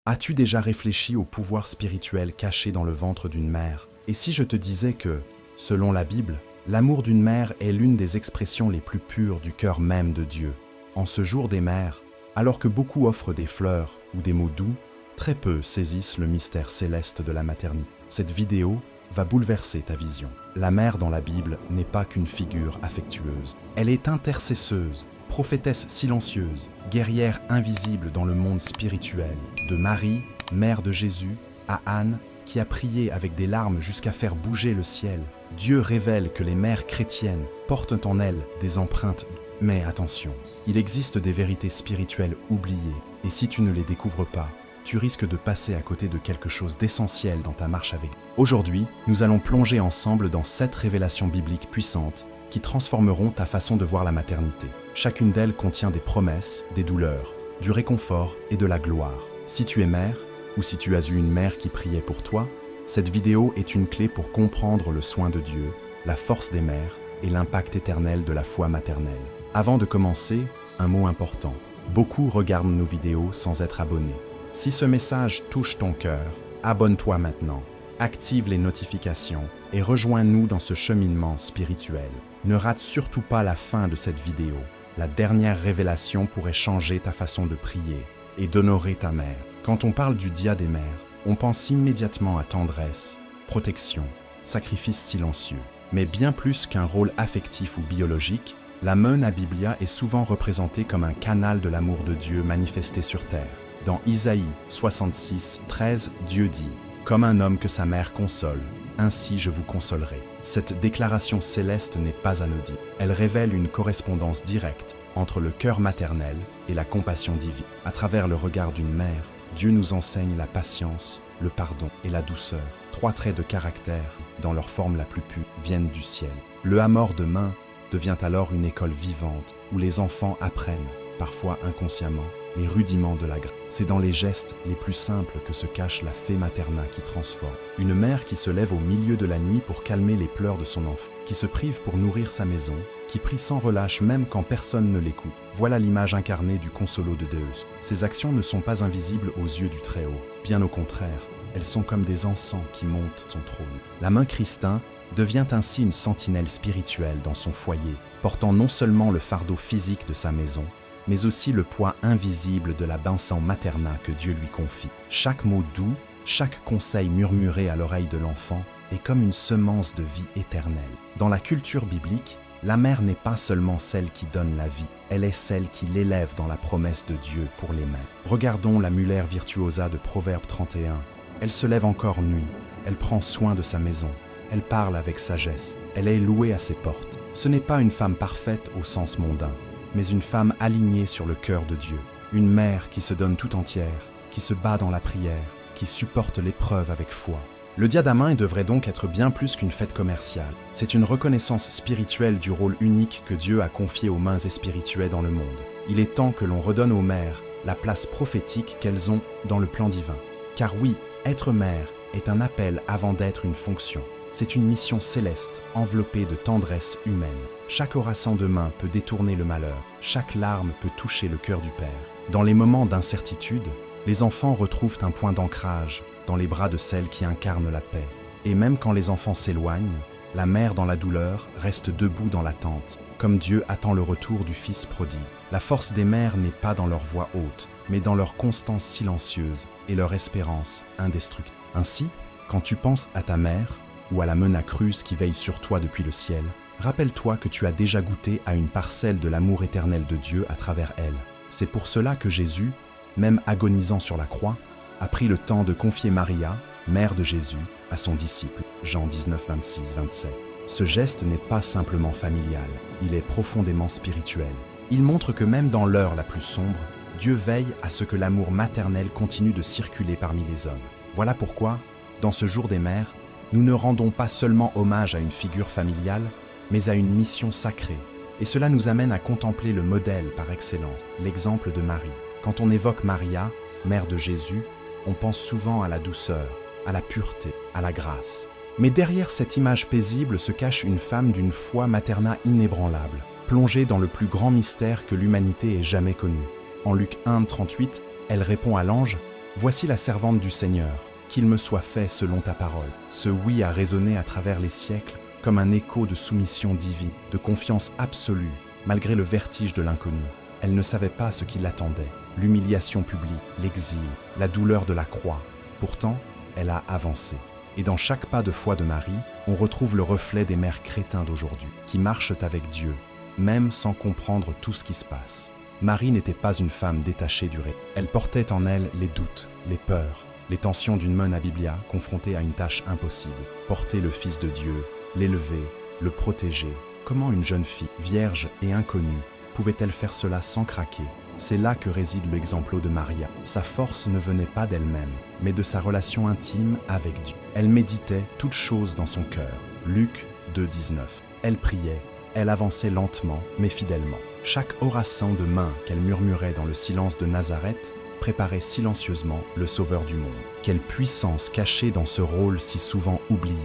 As-tu déjà réfléchi au pouvoir spirituel caché dans le ventre d'une mère? Et si je te disais que, selon la Bible, l'amour d'une mère est l'une des expressions les plus pures du cœur même de Dieu? En ce jour des mères, alors que beaucoup offrent des fleurs ou des mots doux, très peu saisissent le mystère céleste de la maternité. Cette vidéo va bouleverser ta vision. La mère dans la Bible n'est pas qu'une figure affectueuse. Elle est intercesseuse, prophétesse silencieuse, guerrière invisible dans le monde spirituel. De Marie, mère de Jésus, à Anne, qui a prié avec des larmes jusqu'à faire bouger le ciel. Dieu révèle que les mères chrétiennes portent en elles des empreintes. Mais attention, il existe des vérités spirituelles oubliées, et si tu ne les découvres pas, tu risques de passer à côté de quelque chose d'essentiel dans ta marche avec Dieu. Aujourd'hui, nous allons plonger ensemble dans 7 révélations bibliques puissantes qui transformeront ta façon de voir la maternité. Chacune d'elles contient des promesses, des douleurs, du réconfort et de la gloire. Si tu es mère, ou si tu as eu une mère qui priait pour toi, cette vidéo est une clé pour comprendre le soin de Dieu, la force des mères et l'impact éternel de la foi maternelle. Avant de commencer, un mot important. Beaucoup regardent nos vidéos sans être abonnés. Si ce message touche ton cœur, abonne-toi maintenant, active les notifications et rejoins-nous dans ce cheminement spirituel. Ne rate surtout pas la fin de cette vidéo. La dernière révélation pourrait changer ta façon de prier et d'honorer ta mère. Quand on parle du Dia des mères, on pense immédiatement à tendresse, protection, sacrifice silencieux. Mais bien plus qu'un rôle affectif ou biologique, la Meuna Biblia est souvent représentée comme un canal de l'amour de Dieu manifesté sur terre. Dans Isaïe 66, 13, Dieu dit « Comme un homme que sa mère console, ainsi je vous consolerai ». Cette déclaration céleste n'est pas anodine. Elle révèle une correspondance directe entre le cœur maternel et la compassion divine. À travers le regard d'une mère, Dieu nous enseigne la patience, le pardon et la douceur. 3 traits de caractère, dans leur forme la plus pure, viennent du ciel. Le hamor de main devient alors une école vivante où les enfants apprennent, parfois inconsciemment, les rudiments de la grâce. C'est dans les gestes les plus simples que se cache la fée materna qui transforme. Une mère qui se lève au milieu de la nuit pour calmer les pleurs de son enfant, qui se prive pour nourrir sa maison, qui prie sans relâche même quand personne ne l'écoute. Voilà l'image incarnée du consolo de Deus. Ces actions ne sont pas invisibles aux yeux du Très-Haut. Bien au contraire, elles sont comme des encens qui montent son trône. La main Christin devient ainsi une sentinelle spirituelle dans son foyer, portant non seulement le fardeau physique de sa maison, mais aussi le poids invisible de la bênção materna que Dieu lui confie. Chaque mot doux, chaque conseil murmuré à l'oreille de l'enfant est comme une semence de vie éternelle. Dans la culture biblique, la mère n'est pas seulement celle qui donne la vie, elle est celle qui l'élève dans la promesse de Dieu pour les mères. Regardons la Muller Virtuosa de Proverbe 31. Elle se lève encore nuit, elle prend soin de sa maison, elle parle avec sagesse, elle est louée à ses portes. Ce n'est pas une femme parfaite au sens mondain, mais une femme alignée sur le cœur de Dieu. Une mère qui se donne tout entière, qui se bat dans la prière, qui supporte l'épreuve avec foi. Le Dia da Mãe devrait donc être bien plus qu'une fête commerciale. C'est une reconnaissance spirituelle du rôle unique que Dieu a confié aux mains et spirituels dans le monde. Il est temps que l'on redonne aux mères la place prophétique qu'elles ont dans le plan divin. Car oui, être mère est un appel avant d'être une fonction. C'est une mission céleste, enveloppée de tendresse humaine. Chaque oraison de main peut détourner le malheur, chaque larme peut toucher le cœur du Père. Dans les moments d'incertitude, les enfants retrouvent un point d'ancrage dans les bras de celle qui incarne la paix. Et même quand les enfants s'éloignent, la mère dans la douleur reste debout dans l'attente, comme Dieu attend le retour du Fils prodigue. La force des mères n'est pas dans leur voix haute, mais dans leur constance silencieuse et leur espérance indestructible. Ainsi, quand tu penses à ta mère, ou à la Meuna Cruz qui veille sur toi depuis le ciel, rappelle-toi que tu as déjà goûté à une parcelle de l'amour éternel de Dieu à travers elle. C'est pour cela que Jésus, même agonisant sur la croix, a pris le temps de confier Maria, mère de Jésus, à son disciple, Jean 19, 26, 27. Ce geste n'est pas simplement familial, il est profondément spirituel. Il montre que même dans l'heure la plus sombre, Dieu veille à ce que l'amour maternel continue de circuler parmi les hommes. Voilà pourquoi, dans ce jour des mères, nous ne rendons pas seulement hommage à une figure familiale, mais à une mission sacrée. Et cela nous amène à contempler le modèle par excellence, l'exemple de Marie. Quand on évoque Maria, mère de Jésus, on pense souvent à la douceur, à la pureté, à la grâce. Mais derrière cette image paisible se cache une femme d'une foi materna inébranlable, plongée dans le plus grand mystère que l'humanité ait jamais connu. En Luc 1, 38, elle répond à l'ange « Voici la servante du Seigneur, qu'il me soit fait selon ta parole. Ce oui a résonné à travers les siècles comme un écho de soumission divine, de confiance absolue, malgré le vertige de l'inconnu. Elle ne savait pas ce qui l'attendait, l'humiliation publique, l'exil, la douleur de la croix. Pourtant, elle a avancé. Et dans chaque pas de foi de Marie, on retrouve le reflet des mères chrétiens d'aujourd'hui, qui marchent avec Dieu, même sans comprendre tout ce qui se passe. Marie n'était pas une femme détachée du réel. Elle portait en elle les doutes, les peurs, les tensions d'une Mona Biblia confrontée à une tâche impossible. Porter le Fils de Dieu, l'élever, le protéger. Comment une jeune fille, vierge et inconnue, pouvait-elle faire cela sans craquer? C'est là que réside l'exemplo de Maria. Sa force ne venait pas d'elle-même, mais de sa relation intime avec Dieu. Elle méditait toutes choses dans son cœur. Luc 2,19. Elle priait, elle avançait lentement, mais fidèlement. Chaque oraison de main qu'elle murmurait dans le silence de Nazareth préparait silencieusement le Sauveur du monde. Quelle puissance cachée dans ce rôle si souvent oublié.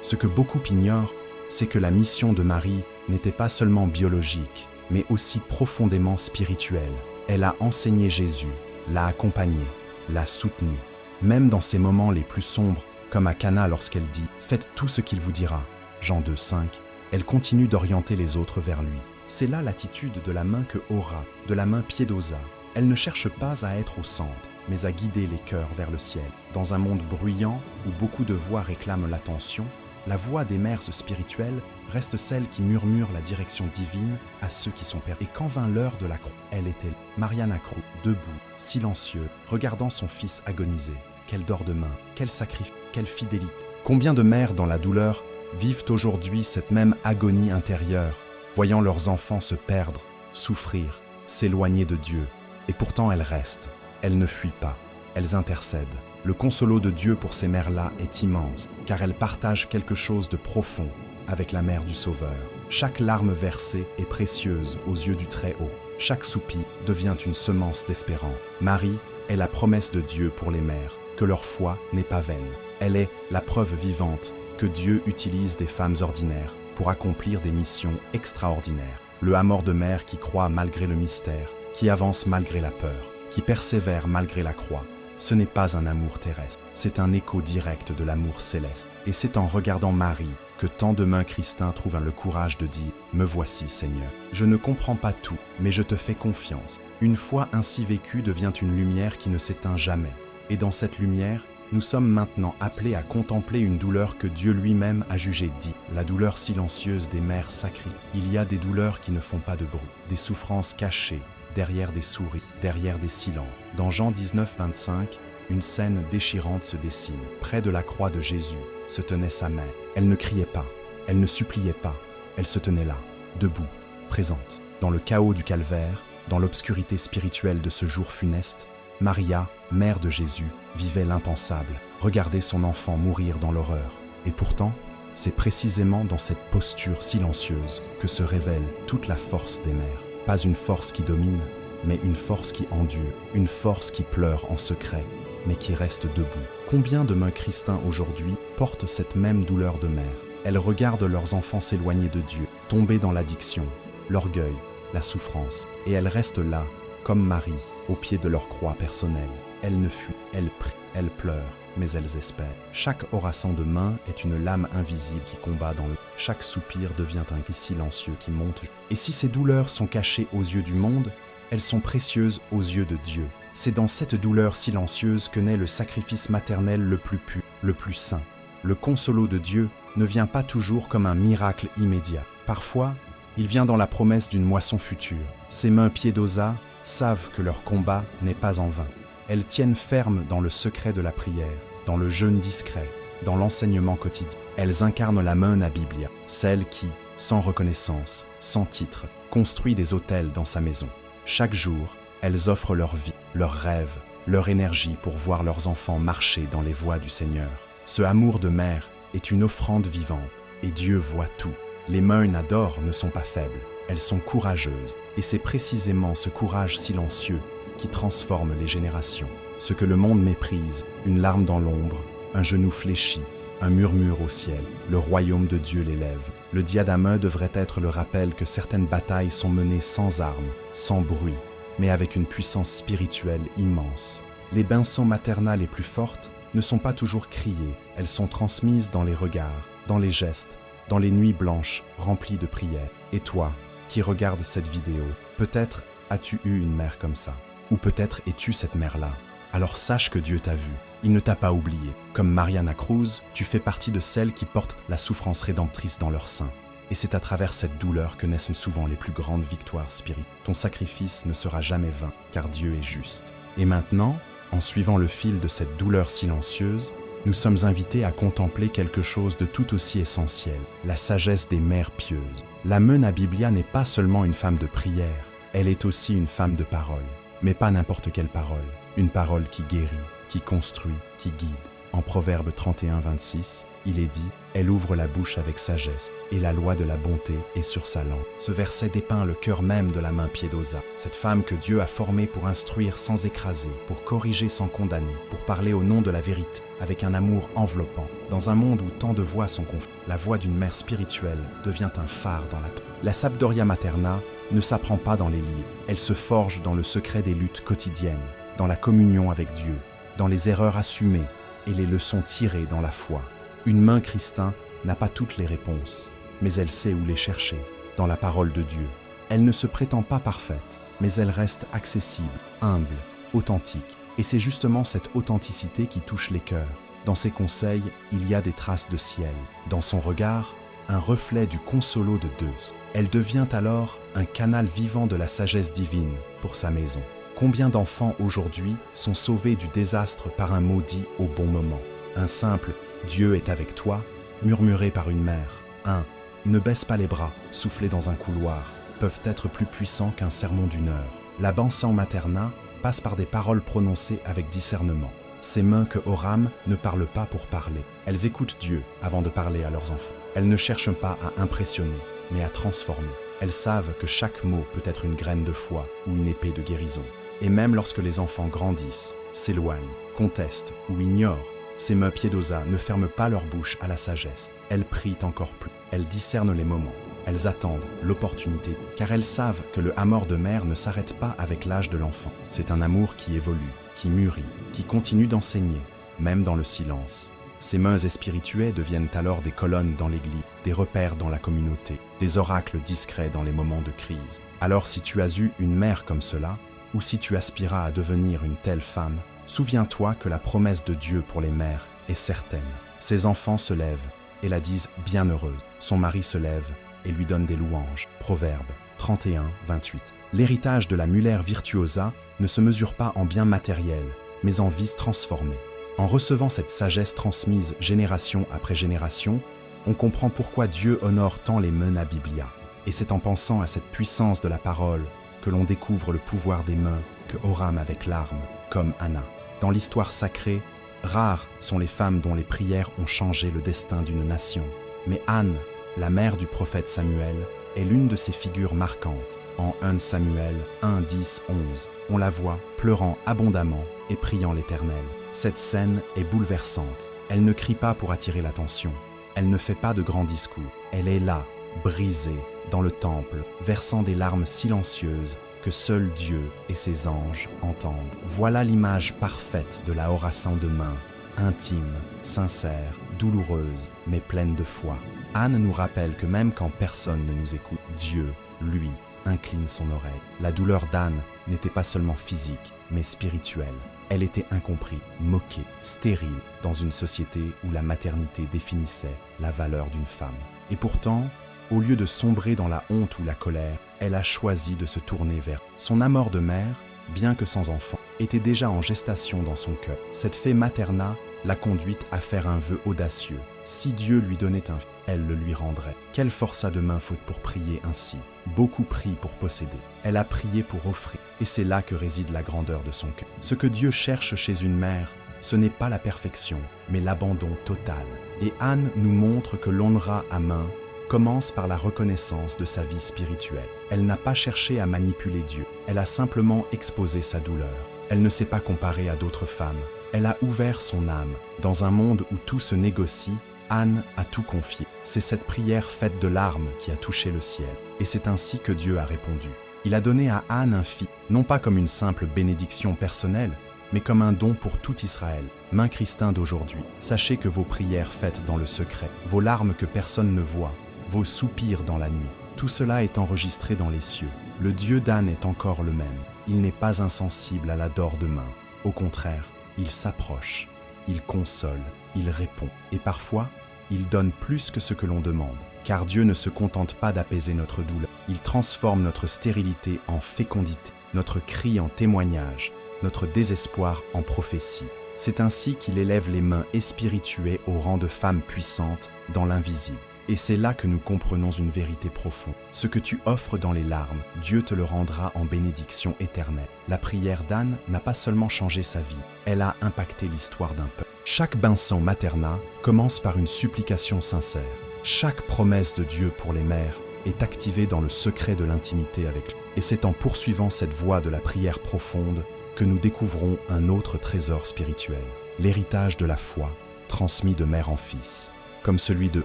Ce que beaucoup ignorent, c'est que la mission de Marie n'était pas seulement biologique, mais aussi profondément spirituelle. Elle a enseigné Jésus, l'a accompagné, l'a soutenu. Même dans ses moments les plus sombres, comme à Cana lorsqu'elle dit « Faites tout ce qu'il vous dira », Jean 2,5, elle continue d'orienter les autres vers lui. C'est là l'attitude de la main que Ora, de la main Piedosa. Elle ne cherche pas à être au centre, mais à guider les cœurs vers le ciel. Dans un monde bruyant, où beaucoup de voix réclament l'attention, la voix des mères spirituelles reste celle qui murmure la direction divine à ceux qui sont perdus. Et quand vint l'heure de la croix, elle était là, Marianne Crou, debout, silencieux, regardant son fils agoniser. Quel dort de main, quel sacrifice, quelle fidélité. Combien de mères dans la douleur vivent aujourd'hui cette même agonie intérieure, voyant leurs enfants se perdre, souffrir, s'éloigner de Dieu. Et pourtant elles restent, elles ne fuient pas, elles intercèdent. Le consolo de Dieu pour ces mères-là est immense, car elles partagent quelque chose de profond avec la mère du Sauveur. Chaque larme versée est précieuse aux yeux du Très-Haut. Chaque soupir devient une semence d'espérance. Marie est la promesse de Dieu pour les mères, que leur foi n'est pas vaine. Elle est la preuve vivante que Dieu utilise des femmes ordinaires pour accomplir des missions extraordinaires. Le amour de mère qui croit malgré le mystère, qui avance malgré la peur, qui persévère malgré la croix. Ce n'est pas un amour terrestre, c'est un écho direct de l'amour céleste. Et c'est en regardant Marie que tant de mains chrétiens trouvent le courage de dire « Me voici, Seigneur. Je ne comprends pas tout, mais je te fais confiance. » Une foi ainsi vécue devient une lumière qui ne s'éteint jamais. Et dans cette lumière, nous sommes maintenant appelés à contempler une douleur que Dieu lui-même a jugée dite, la douleur silencieuse des mères sacrées. Il y a des douleurs qui ne font pas de bruit, des souffrances cachées, derrière des souris, derrière des silences. Dans Jean 19,25, une scène déchirante se dessine. Près de la croix de Jésus se tenait sa mère. Elle ne criait pas, elle ne suppliait pas, elle se tenait là, debout, présente. Dans le chaos du calvaire, dans l'obscurité spirituelle de ce jour funeste, Maria, mère de Jésus, vivait l'impensable, regardait son enfant mourir dans l'horreur. Et pourtant, c'est précisément dans cette posture silencieuse que se révèle toute la force des mères. Pas une force qui domine, mais une force qui endure, une force qui pleure en secret, mais qui reste debout. Combien de mains chrétiennes aujourd'hui portent cette même douleur de mère? Elles regardent leurs enfants s'éloigner de Dieu, tomber dans l'addiction, l'orgueil, la souffrance, et elles restent là, comme Marie, au pied de leur croix personnelle. Elles ne fuient, elles prient, elles pleurent, mais elles espèrent. Chaque oraison de main est une lame invisible qui combat dans le... Chaque soupir devient un cri silencieux qui monte. Et si ces douleurs sont cachées aux yeux du monde, elles sont précieuses aux yeux de Dieu. C'est dans cette douleur silencieuse que naît le sacrifice maternel le plus pur, le plus saint. Le consolo de Dieu ne vient pas toujours comme un miracle immédiat. Parfois, il vient dans la promesse d'une moisson future. Ces mains Piedosa savent que leur combat n'est pas en vain. Elles tiennent ferme dans le secret de la prière, dans le jeûne discret, dans l'enseignement quotidien. Elles incarnent la Mona Biblia, celle qui, sans reconnaissance, sans titre, construit des autels dans sa maison. Chaque jour, elles offrent leur vie, leurs rêves, leur énergie pour voir leurs enfants marcher dans les voies du Seigneur. Ce amour de mère est une offrande vivante, et Dieu voit tout. Les mains d'or ne sont pas faibles, elles sont courageuses, et c'est précisément ce courage silencieux qui transforme les générations. Ce que le monde méprise, une larme dans l'ombre, un genou fléchi, un murmure au ciel, le royaume de Dieu l'élève. Le diadème devrait être le rappel que certaines batailles sont menées sans armes, sans bruit, mais avec une puissance spirituelle immense. Les bênçons maternelles les plus fortes ne sont pas toujours criées, elles sont transmises dans les regards, dans les gestes, dans les nuits blanches remplies de prières. Et toi, qui regardes cette vidéo, peut-être as-tu eu une mère comme ça, ou peut-être es-tu cette mère-là. Alors sache que Dieu t'a vu, il ne t'a pas oublié. Comme Mariana Cruz, tu fais partie de celles qui portent la souffrance rédemptrice dans leur sein. Et c'est à travers cette douleur que naissent souvent les plus grandes victoires spirituelles. Ton sacrifice ne sera jamais vain, car Dieu est juste. Et maintenant, en suivant le fil de cette douleur silencieuse, nous sommes invités à contempler quelque chose de tout aussi essentiel, la sagesse des mères pieuses. La Mena Biblia n'est pas seulement une femme de prière, elle est aussi une femme de parole. Mais pas n'importe quelle parole, une parole qui guérit, qui construit, qui guide. En Proverbe 31, 26, il est dit « Elle ouvre la bouche avec sagesse, et la loi de la bonté est sur sa langue. » Ce verset dépeint le cœur même de la main Piedosa, cette femme que Dieu a formée pour instruire sans écraser, pour corriger sans condamner, pour parler au nom de la vérité, avec un amour enveloppant. Dans un monde où tant de voix sont confondues, la voix d'une mère spirituelle devient un phare dans la tombe. La Sabdoria Materna ne s'apprend pas dans les livres, elle se forge dans le secret des luttes quotidiennes, dans la communion avec Dieu, dans les erreurs assumées et les leçons tirées dans la foi. Une main Christin n'a pas toutes les réponses, mais elle sait où les chercher, dans la parole de Dieu. Elle ne se prétend pas parfaite, mais elle reste accessible, humble, authentique. Et c'est justement cette authenticité qui touche les cœurs. Dans ses conseils, il y a des traces de ciel. Dans son regard, un reflet du consolo de Deus. Elle devient alors un canal vivant de la sagesse divine pour sa maison. Combien d'enfants aujourd'hui sont sauvés du désastre par un mot dit au bon moment? Un simple « Dieu est avec toi » murmuré par une mère. Un « Ne baisse pas les bras » soufflé dans un couloir peuvent être plus puissants qu'un sermon d'une heure. La Bênção Materna passe par des paroles prononcées avec discernement. Ces mains que Oram ne parlent pas pour parler. Elles écoutent Dieu avant de parler à leurs enfants. Elles ne cherchent pas à impressionner, mais à transformer. Elles savent que chaque mot peut être une graine de foi ou une épée de guérison. Et même lorsque les enfants grandissent, s'éloignent, contestent ou ignorent, ces mains Piedosa ne ferment pas leur bouche à la sagesse. Elles prient encore plus. Elles discernent les moments. Elles attendent l'opportunité, car elles savent que le amour de mère ne s'arrête pas avec l'âge de l'enfant. C'est un amour qui évolue, qui mûrit, qui continue d'enseigner, même dans le silence. Ces mains spirituelles deviennent alors des colonnes dans l'église, des repères dans la communauté, des oracles discrets dans les moments de crise. Alors si tu as eu une mère comme cela, ou si tu aspiras à devenir une telle femme, souviens-toi que la promesse de Dieu pour les mères est certaine. Ses enfants se lèvent et la disent bienheureuse. Son mari se lève et lui donne des louanges. Proverbe 31, 28. L'héritage de la Muller Virtuosa ne se mesure pas en biens matériels, mais en vies transformées. En recevant cette sagesse transmise génération après génération, on comprend pourquoi Dieu honore tant les Mena Biblia. Et c'est en pensant à cette puissance de la parole que l'on découvre le pouvoir des mains que Oram avec larmes, comme Anna. Dans l'histoire sacrée, rares sont les femmes dont les prières ont changé le destin d'une nation. Mais Anne, la mère du prophète Samuel, est l'une de ces figures marquantes. En 1 Samuel 1, 10, 11, on la voit pleurant abondamment et priant l'Éternel. Cette scène est bouleversante. Elle ne crie pas pour attirer l'attention. Elle ne fait pas de grands discours. Elle est là, brisée, dans le temple, versant des larmes silencieuses que seul Dieu et ses anges entendent. Voilà l'image parfaite de la oraison de main, intime, sincère, douloureuse, mais pleine de foi. Anne nous rappelle que même quand personne ne nous écoute, Dieu, lui, incline son oreille. La douleur d'Anne n'était pas seulement physique, mais spirituelle. Elle était incomprise, moquée, stérile, dans une société où la maternité définissait la valeur d'une femme. Et pourtant, au lieu de sombrer dans la honte ou la colère, elle a choisi de se tourner vers son amour de mère, bien que sans enfant, était déjà en gestation dans son cœur. Cette fée materna l'a conduite à faire un vœu audacieux. Si Dieu lui donnait un fils, elle le lui rendrait. Quelle force à deux mains faut pour prier ainsi? Beaucoup prient pour posséder. Elle a prié pour offrir. Et c'est là que réside la grandeur de son cœur. Ce que Dieu cherche chez une mère, ce n'est pas la perfection, mais l'abandon total. Et Anne nous montre que l'honneur à main commence par la reconnaissance de sa vie spirituelle. Elle n'a pas cherché à manipuler Dieu. Elle a simplement exposé sa douleur. Elle ne s'est pas comparée à d'autres femmes. Elle a ouvert son âme. Dans un monde où tout se négocie, Anne a tout confié. C'est cette prière faite de larmes qui a touché le ciel. Et c'est ainsi que Dieu a répondu. Il a donné à Anne un fils, non pas comme une simple bénédiction personnelle, mais comme un don pour tout Israël. Mains Christin d'aujourd'hui, sachez que vos prières faites dans le secret, vos larmes que personne ne voit, vos soupirs dans la nuit, tout cela est enregistré dans les cieux. Le Dieu d'Anne est encore le même. Il n'est pas insensible à la dor de main. Au contraire, il s'approche, il console, il répond. Et parfois, il donne plus que ce que l'on demande. Car Dieu ne se contente pas d'apaiser notre douleur. Il transforme notre stérilité en fécondité, notre cri en témoignage, notre désespoir en prophétie. C'est ainsi qu'il élève les mains espirituées au rang de femmes puissantes dans l'invisible. Et c'est là que nous comprenons une vérité profonde. Ce que tu offres dans les larmes, Dieu te le rendra en bénédiction éternelle. La prière d'Anne n'a pas seulement changé sa vie, elle a impacté l'histoire d'un peuple. Chaque bain-sang materna commence par une supplication sincère. Chaque promesse de Dieu pour les mères est activée dans le secret de l'intimité avec lui. Et c'est en poursuivant cette voie de la prière profonde que nous découvrons un autre trésor spirituel, l'héritage de la foi, transmis de mère en fils. Comme celui de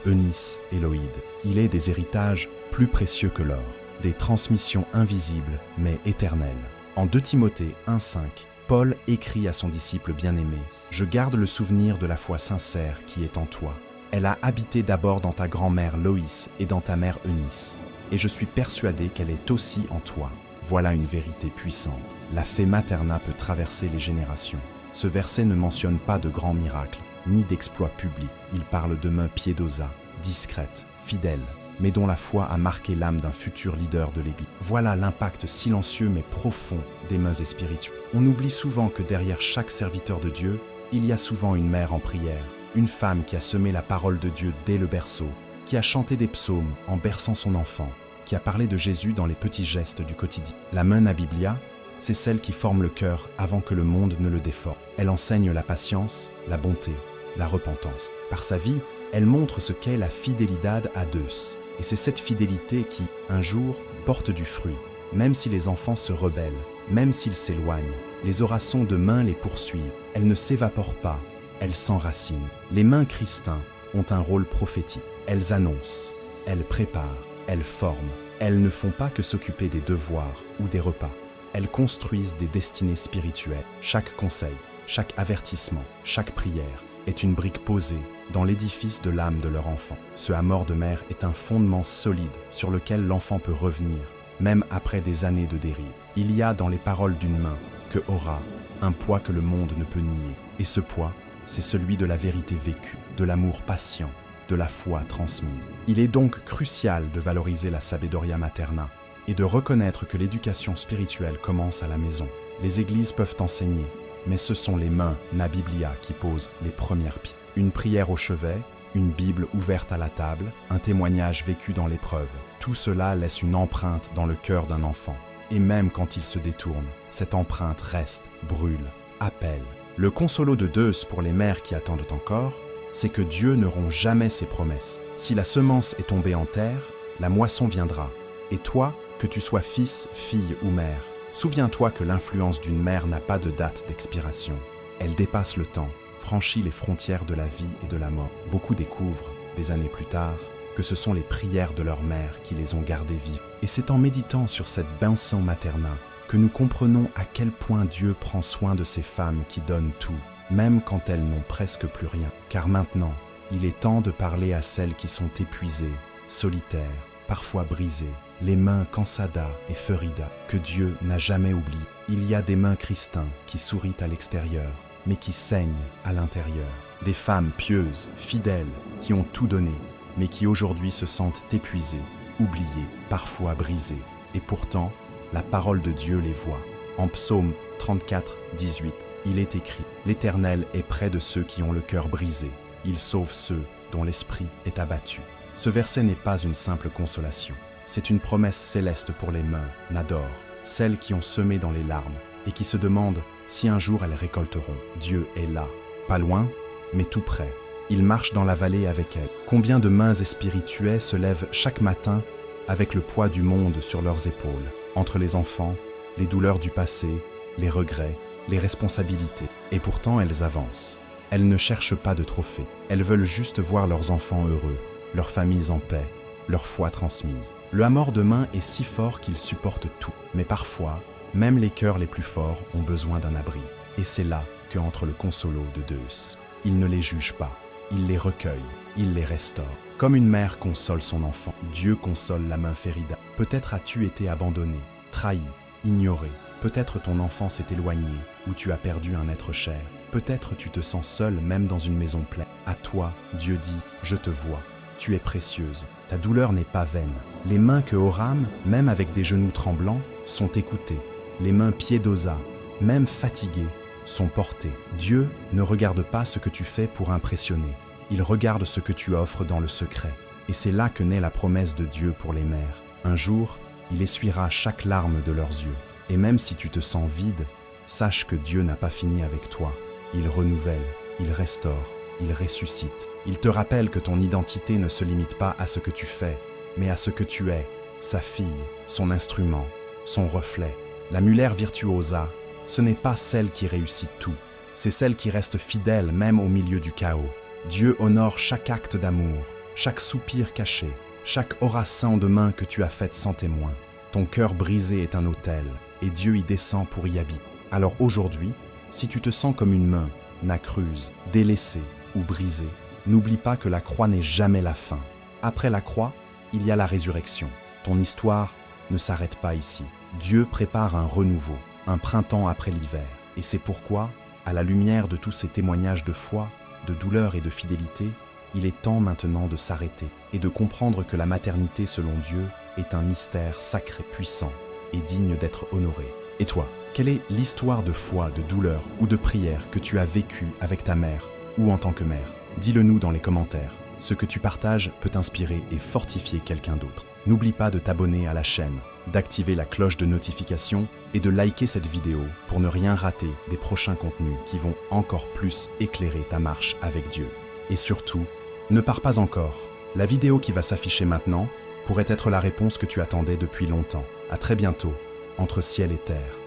Eunice et Loïde. Il est des héritages plus précieux que l'or, des transmissions invisibles mais éternelles. En 2 Timothée 1,5, Paul écrit à son disciple bien-aimé « Je garde le souvenir de la foi sincère qui est en toi. Elle a habité d'abord dans ta grand-mère Loïs et dans ta mère Eunice, et je suis persuadé qu'elle est aussi en toi. Voilà une vérité puissante. La fée materna peut traverser les générations. » Ce verset ne mentionne pas de grands miracles, ni d'exploits publics. Il parle de mains piedosas, discrètes, fidèles, mais dont la foi a marqué l'âme d'un futur leader de l'Église. Voilà l'impact silencieux mais profond des mains spirituelles. On oublie souvent que derrière chaque serviteur de Dieu, il y a souvent une mère en prière, une femme qui a semé la parole de Dieu dès le berceau, qui a chanté des psaumes en berçant son enfant, qui a parlé de Jésus dans les petits gestes du quotidien. La main Biblia, c'est celle qui forme le cœur avant que le monde ne le déforme. Elle enseigne la patience, la bonté, la repentance. Par sa vie, elle montre ce qu'est la fidelidad a Deus. Et c'est cette fidélité qui, un jour, porte du fruit. Même si les enfants se rebellent, même s'ils s'éloignent, les orations de main les poursuivent. Elles ne s'évaporent pas, elles s'enracinent. Les mains Christin ont un rôle prophétique. Elles annoncent, elles préparent, elles forment. Elles ne font pas que s'occuper des devoirs ou des repas. Elles construisent des destinées spirituelles. Chaque conseil, chaque avertissement, chaque prière est une brique posée dans l'édifice de l'âme de leur enfant. Ce amour de mère est un fondement solide sur lequel l'enfant peut revenir, même après des années de dérive. Il y a dans les paroles d'une main que aura un poids que le monde ne peut nier. Et ce poids, c'est celui de la vérité vécue, de l'amour patient, de la foi transmise. Il est donc crucial de valoriser la sabedoria materna et de reconnaître que l'éducation spirituelle commence à la maison. Les églises peuvent enseigner, mais ce sont les mains Biblia qui posent les premières pierres. Une prière au chevet, une Bible ouverte à la table, un témoignage vécu dans l'épreuve. Tout cela laisse une empreinte dans le cœur d'un enfant. Et même quand il se détourne, cette empreinte reste, brûle, appelle. Le consolo de Deus pour les mères qui attendent encore, c'est que Dieu ne rompt jamais ses promesses. Si la semence est tombée en terre, la moisson viendra. Et toi, que tu sois fils, fille ou mère, souviens-toi que l'influence d'une mère n'a pas de date d'expiration. Elle dépasse le temps, franchit les frontières de la vie et de la mort. Beaucoup découvrent, des années plus tard, que ce sont les prières de leur mère qui les ont gardées vives. Et c'est en méditant sur cette benção materna que nous comprenons à quel point Dieu prend soin de ces femmes qui donnent tout, même quand elles n'ont presque plus rien. Car maintenant, il est temps de parler à celles qui sont épuisées, solitaires, parfois brisées, les mains Cansada et Ferida, que Dieu n'a jamais oubliées. Il y a des mains Christin qui sourient à l'extérieur, mais qui saignent à l'intérieur. Des femmes pieuses, fidèles, qui ont tout donné, mais qui aujourd'hui se sentent épuisées, oubliées, parfois brisées. Et pourtant, la parole de Dieu les voit. En Psaume 34, 18, il est écrit « L'Éternel est près de ceux qui ont le cœur brisé. Il sauve ceux dont l'esprit est abattu. » Ce verset n'est pas une simple consolation. C'est une promesse céleste pour les mains, Nador, celles qui ont semé dans les larmes et qui se demandent si un jour elles récolteront. Dieu est là, pas loin, mais tout près. Il marche dans la vallée avec elles. Combien de mains spirituelles se lèvent chaque matin avec le poids du monde sur leurs épaules, entre les enfants, les douleurs du passé, les regrets, les responsabilités. Et pourtant elles avancent. Elles ne cherchent pas de trophées. Elles veulent juste voir leurs enfants heureux, leurs familles en paix, leur foi transmise. Le amour de main est si fort qu'il supporte tout. Mais parfois, même les cœurs les plus forts ont besoin d'un abri. Et c'est là que entre le consolo de Deus. Il ne les juge pas, il les recueille, il les restaure. Comme une mère console son enfant, Dieu console la main férida. Peut-être as-tu été abandonné, trahi, ignoré. Peut-être ton enfant s'est éloigné ou tu as perdu un être cher. Peut-être tu te sens seul même dans une maison pleine. À toi, Dieu dit, je te vois. Tu es précieuse. Ta douleur n'est pas vaine. Les mains que Horam, même avec des genoux tremblants, sont écoutées. Les mains pieds d'Osa, même fatiguées, sont portées. Dieu ne regarde pas ce que tu fais pour impressionner. Il regarde ce que tu offres dans le secret. Et c'est là que naît la promesse de Dieu pour les mères. Un jour, il essuiera chaque larme de leurs yeux. Et même si tu te sens vide, sache que Dieu n'a pas fini avec toi. Il renouvelle, il restaure, il ressuscite. Il te rappelle que ton identité ne se limite pas à ce que tu fais, mais à ce que tu es, sa fille, son instrument, son reflet. La Müller virtuosa, ce n'est pas celle qui réussit tout, c'est celle qui reste fidèle même au milieu du chaos. Dieu honore chaque acte d'amour, chaque soupir caché, chaque oraison de main que tu as faite sans témoin. Ton cœur brisé est un autel, et Dieu y descend pour y habiter. Alors aujourd'hui, si tu te sens comme une main, nacreuse, délaissée ou brisée, n'oublie pas que la croix n'est jamais la fin. Après la croix, il y a la résurrection. Ton histoire ne s'arrête pas ici. Dieu prépare un renouveau, un printemps après l'hiver. Et c'est pourquoi, à la lumière de tous ces témoignages de foi, de douleur et de fidélité, il est temps maintenant de s'arrêter et de comprendre que la maternité selon Dieu est un mystère sacré, puissant et digne d'être honoré. Et toi, quelle est l'histoire de foi, de douleur ou de prière que tu as vécue avec ta mère ou en tant que mère? Dis-le nous dans les commentaires. Ce que tu partages peut inspirer et fortifier quelqu'un d'autre. N'oublie pas de t'abonner à la chaîne, d'activer la cloche de notification et de liker cette vidéo pour ne rien rater des prochains contenus qui vont encore plus éclairer ta marche avec Dieu. Et surtout, ne pars pas encore. La vidéo qui va s'afficher maintenant pourrait être la réponse que tu attendais depuis longtemps. À très bientôt, entre ciel et terre.